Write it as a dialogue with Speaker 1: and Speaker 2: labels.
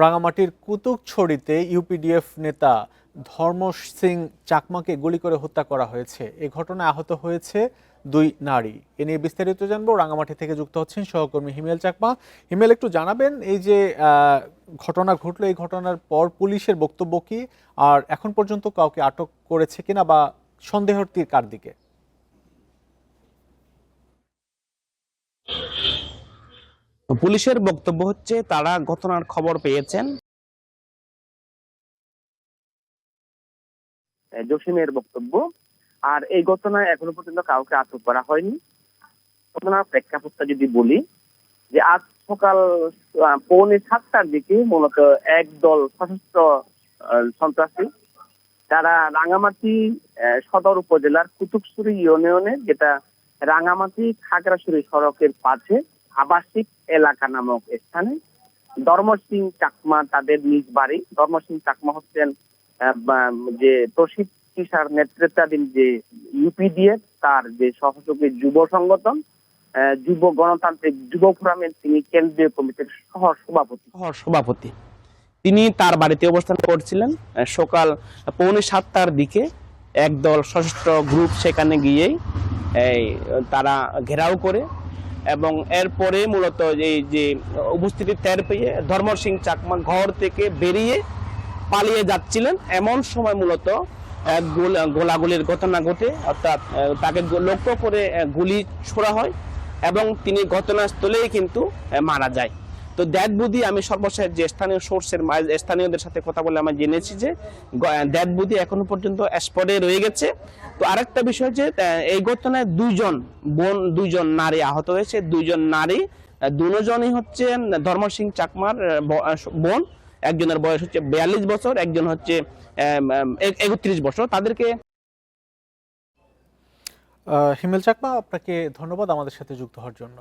Speaker 1: রাঙামাটির কুতুকছড়িতে ইউপিডিএফ নেতা ধর্ম সিং চাকমাকে গুলি করে হত্যা করা হয়েছে। এই ঘটনায় আহত হয়েছে 2 নারী। এ নিয়ে বিস্তারিত জানবো। রাঙামাটি থেকে যুক্ত হচ্ছেন সহকর্মী হিমেল চাকমা। হিমেল, একটু জানাবেন এই যে ঘটনা ঘটলো, এই ঘটনার পর পুলিশের বক্তব্য কি, আর এখন পর্যন্ত কাউকে আটক করেছে কিনা বা সন্দেহের তীর কার দিকে?
Speaker 2: পুলিশের বক্তব্য হচ্ছে তারা ঘটনার খবর পেয়েছেন।
Speaker 3: জসিমের বক্তব্য। আর এই ঘটনায় এখনো পর্যন্ত কাউকে আটক করা হয়নি। ঘটনার প্রেক্ষাপটটা যদি বলি, যে আজ সকাল 6:45টার দিকে মূলত একদল সশস্ত্র সন্ত্রাসী, তারা রাঙামাটি সদর উপজেলার কুতুবছড়ি ইউনিয়নের, যেটা রাঙামাটি খাগড়াছড়ি সড়কের পাশে আবাসিক এলাকা নামক স্থানে, ধর্ম সিং চাকমা তাদের নিজ বাড়ি। ধর্ম সিং চাকমা হচ্ছেন যে প্রসিদ্ধ কিসার নেতৃত্বাধীন যে ইউপিডিএফ, তার যে সহযোগী যুব সংগঠন যুব গণতান্ত্রিক যুব ফোরামের তিনি কেন্দ্রীয় কমিটির সহ-সভাপতি।
Speaker 2: তিনি তার বাড়িতে অবস্থান করছিলেন। সকাল 6:45টার দিকে একদল সশস্ত্র গ্রুপ সেখানে গিয়েই তারা ঘেরাও করে, এবং এরপরে মূলত এই যে উপস্থিতি টের পেয়ে ধর্ম সিং চাকমা ঘর থেকে বেরিয়ে পালিয়ে যাচ্ছিলেন। এমন সময় মূলত গোলাগুলির ঘটনা ঘটে, অর্থাৎ তাকে লক্ষ্য করে গুলি ছোড়া হয় এবং তিনি ঘটনাস্থলেই কিন্তু মারা যায়। তো ডেড বডি, আমি সর্বশেষ যে স্থানীয় সোর্সের স্থানীয়দের সাথে কথা বলে আমরা জেনেছি যে ডেড বডি এখনো পর্যন্ত স্পটে রয়ে গেছে। তো আরেকটা বিষয় যে এই ঘটনায় দুইজন নারী আহত হয়েছে। দুইজন নারী, দুজনই হচ্ছে ধর্ম সিং চাকমার বোন। একজনের বয়স হচ্ছে 42 বছর, একজন হচ্ছে 31 বছর। তাদেরকে
Speaker 1: হিমেল চাকমা, আপনাকে ধন্যবাদ আমাদের সাথে যুক্ত হওয়ার জন্য।